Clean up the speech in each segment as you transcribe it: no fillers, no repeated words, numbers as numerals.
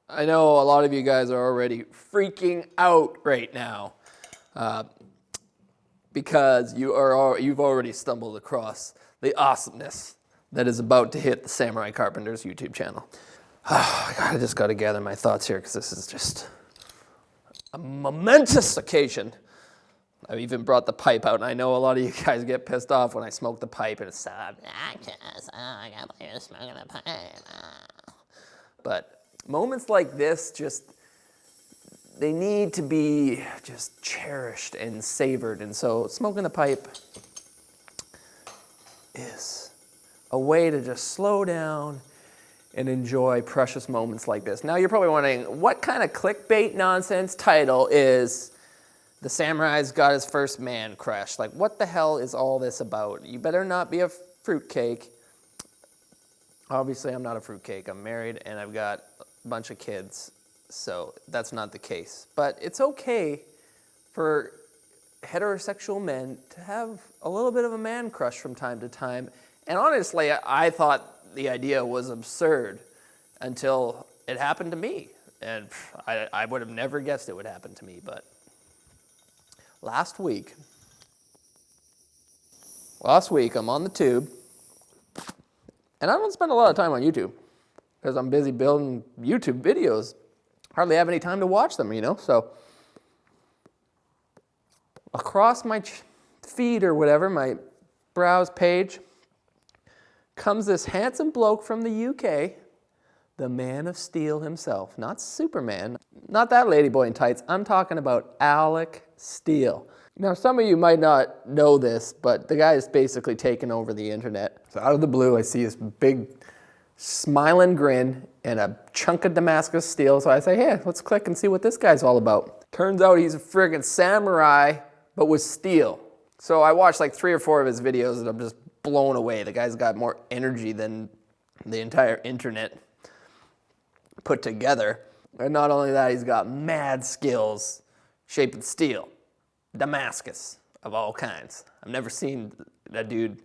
I know a lot of you guys are already freaking out right now because you've already stumbled across the awesomeness that is about to hit the Samurai Carpenter's YouTube channel. I just got to gather my thoughts here because this is just a momentous occasion. I've even brought the pipe out, and I know a lot of you guys get pissed off when I smoke the pipe and it's obnoxious. Oh, I can't believe you're smoking the pipe. But moments like this they need to be just cherished and savored. And so smoking the pipe is a way to just slow down and enjoy precious moments like this. Now you're probably wondering, what kind of clickbait nonsense title is "The Samurai's Got His First Man Crush"? Like, what the hell is all this about? You better not be a fruitcake. Obviously, I'm not a fruitcake. I'm married and I've got a bunch of kids, so that's not the case. But it's okay for heterosexual men to have a little bit of a man crush from time to time. And honestly, I thought the idea was absurd until it happened to me. And I would have never guessed it would happen to me. But last week, I'm on the tube. And I don't spend a lot of time on YouTube because I'm busy building YouTube videos. Hardly have any time to watch them, you know? So across my feed or whatever, my browse page, comes this handsome bloke from the UK, the Man of Steel himself. Not Superman, not that ladyboy in tights. I'm talking about Alec Steele. Now, some of you might not know this, but the guy is basically taken over the internet. So out of the blue, I see this big smiling grin and a chunk of Damascus steel. So I say, hey, let's click and see what this guy's all about. Turns out he's a friggin' samurai, but with steel. So I watched like 3 or 4 of his videos and I'm just blown away. The guy's got more energy than the entire internet put together. And not only that, he's got mad skills shaping steel. Damascus of all kinds. I've never seen a dude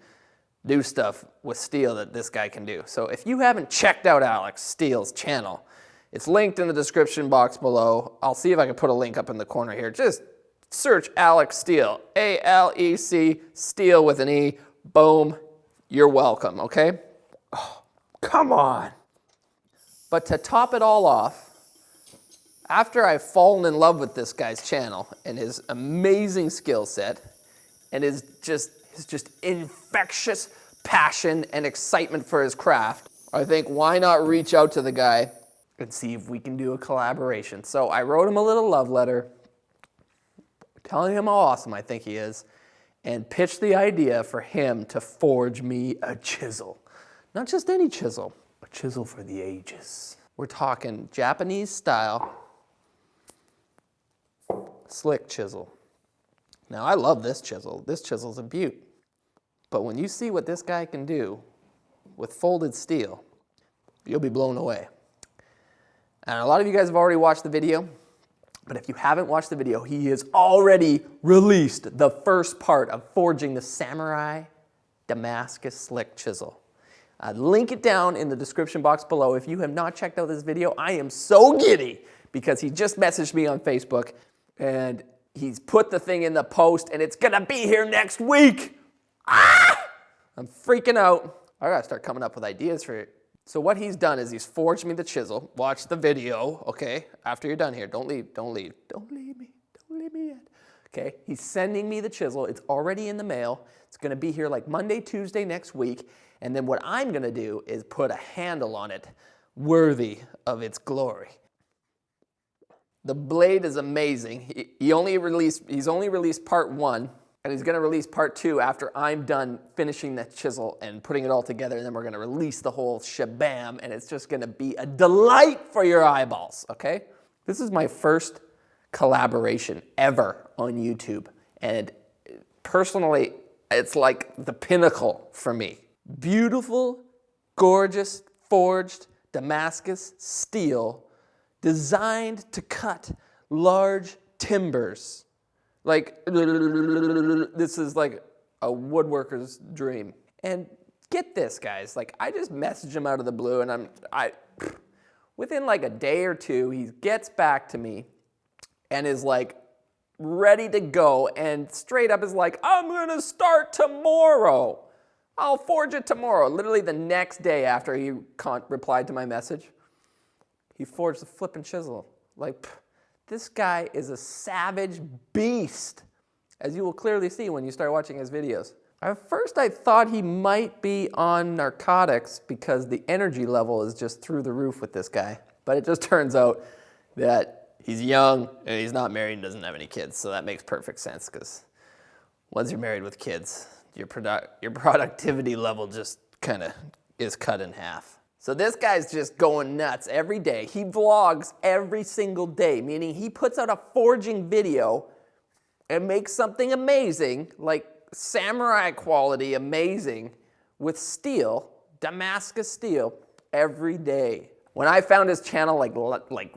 do stuff with steel that this guy can do. So if you haven't checked out Alex Steele's channel, it's linked in the description box below. I'll see if I can put a link up in the corner here. Just search Alex Steele, A-L-E-C, Steele with an E. Boom, you're welcome, okay? Oh, come on. But to top it all off, after I've fallen in love with this guy's channel and his amazing skill set and his just infectious passion and excitement for his craft, I think why not reach out to the guy and see if we can do a collaboration. So I wrote him a little love letter telling him how awesome I think he is and pitched the idea for him to forge me a chisel. Not just any chisel, a chisel for the ages. We're talking Japanese style slick chisel. Now, I love this chisel. This chisel's a beaut. But when you see what this guy can do with folded steel, you'll be blown away. And a lot of you guys have already watched the video, but if you haven't watched the video, he has already released the first part of forging the Samurai Damascus Slick Chisel. I'll link it down in the description box below. If you have not checked out this video, I am so giddy because he just messaged me on Facebook and he's put the thing in the post and it's gonna be here next week. Ah! I'm freaking out. I gotta start coming up with ideas for it. So what he's done is he's forged me the chisel. Watch the video, okay? After you're done here, don't leave me yet. Okay, he's sending me the chisel. It's already in the mail. It's gonna be here like Monday, Tuesday next week. And then what I'm gonna do is put a handle on it worthy of its glory. The blade is amazing. He's only released part 1, and he's gonna release part 2 after I'm done finishing that chisel and putting it all together, and then we're gonna release the whole shabam, and it's just gonna be a delight for your eyeballs, okay? This is my first collaboration ever on YouTube, and personally, it's like the pinnacle for me. Beautiful, gorgeous, forged Damascus steel designed to cut large timbers. Like, this is like a woodworker's dream. And get this, guys, like I just messaged him out of the blue and Within like a day or two, he gets back to me and is like ready to go and straight up is like, I'm gonna start tomorrow. I'll forge it tomorrow. Literally the next day after he replied to my message, he forged the flippin' chisel. Like, this guy is a savage beast, as you will clearly see when you start watching his videos. At first I thought he might be on narcotics because the energy level is just through the roof with this guy. But it just turns out that he's young and he's not married and doesn't have any kids. So that makes perfect sense because once you're married with kids, your productivity level just kind of is cut in half. So this guy's just going nuts every day. He vlogs every single day, meaning he puts out a forging video and makes something amazing, like samurai quality amazing, with steel, Damascus steel, every day. When I found his channel like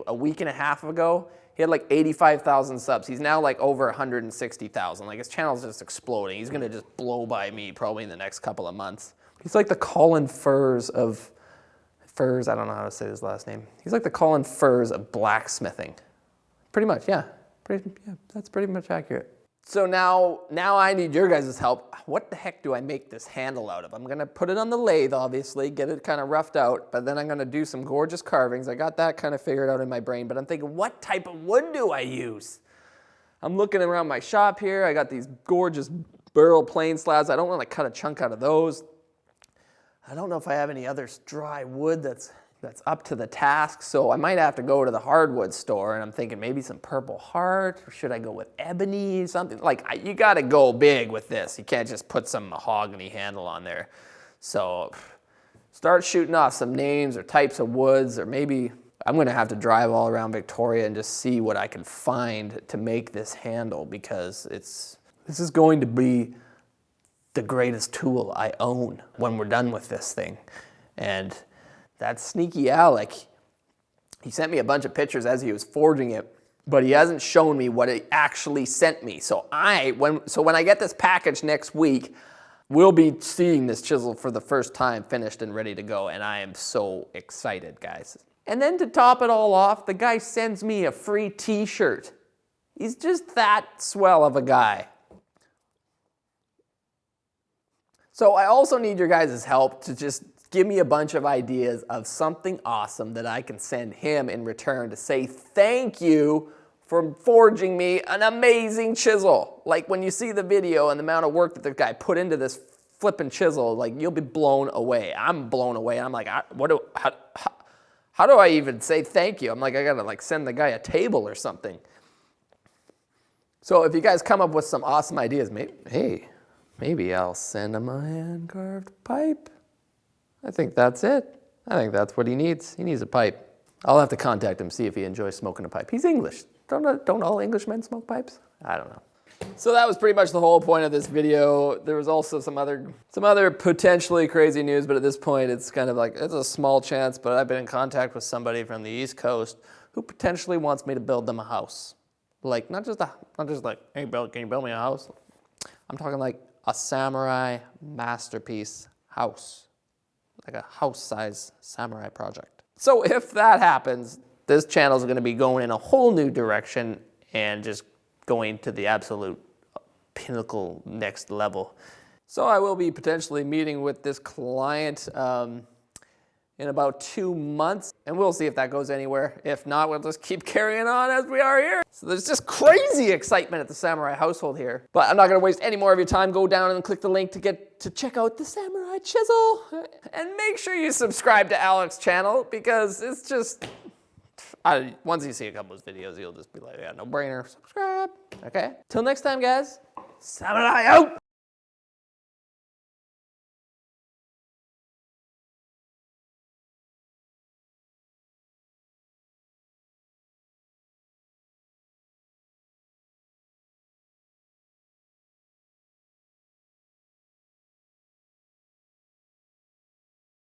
a week and a half ago, he had like 85,000 subs. He's now like over 160,000. Like his channel's just exploding. He's gonna just blow by me probably in the next couple of months. He's like the Colin Furs of, I don't know how to say his last name. He's like the Colin Furs of blacksmithing. Pretty much, yeah. Yeah, that's pretty much accurate. So now I need your guys' help. What the heck do I make this handle out of? I'm gonna put it on the lathe, obviously, get it kind of roughed out, but then I'm gonna do some gorgeous carvings. I got that kind of figured out in my brain, but I'm thinking, what type of wood do I use? I'm looking around my shop here. I got these gorgeous burl plane slabs. I don't want to cut a chunk out of those. I don't know if I have any other dry wood that's up to the task, so I might have to go to the hardwood store, and I'm thinking maybe some Purple Heart, or should I go with ebony, something? Like, you gotta go big with this. You can't just put some mahogany handle on there. So start shooting off some names or types of woods, or maybe I'm gonna have to drive all around Victoria and just see what I can find to make this handle, because this is going to be the greatest tool I own when we're done with this thing. And that sneaky Alec, he sent me a bunch of pictures as he was forging it, but he hasn't shown me what he actually sent me. So when I get this package next week, we'll be seeing this chisel for the first time finished and ready to go, and I am so excited, guys. And then to top it all off, the guy sends me a free t-shirt. He's just that swell of a guy. So I also need your guys' help to just give me a bunch of ideas of something awesome that I can send him in return to say thank you for forging me an amazing chisel. Like when you see the video and the amount of work that the guy put into this flippin' chisel, like you'll be blown away. I'm blown away. I'm like, how do I even say thank you? I'm like, I gotta like send the guy a table or something. So if you guys come up with some awesome ideas, maybe I'll send him a hand-carved pipe. I think that's it. I think that's what he needs. He needs a pipe. I'll have to contact him, see if he enjoys smoking a pipe. He's English. Don't all Englishmen smoke pipes? I don't know. So that was pretty much the whole point of this video. There was also some other potentially crazy news, but at this point it's kind of like, it's a small chance, but I've been in contact with somebody from the East Coast who potentially wants me to build them a house. Like, not just like, hey, can you build me a house? I'm talking like a samurai masterpiece house. Like a house-size samurai project. So if that happens, this channel is going to be going in a whole new direction and just going to the absolute pinnacle next level. So I will be potentially meeting with this client in about 2 months, and we'll see if that goes anywhere. If not, we'll just keep carrying on as we are here. So there's just crazy excitement at the samurai household here. But I'm not gonna waste any more of your time. Go down and click the link to check out the samurai chisel. And make sure you subscribe to Alec's channel, because it's just, once you see a couple of his videos, you'll just be like, yeah, no brainer, subscribe, okay? Till next time, guys, samurai out!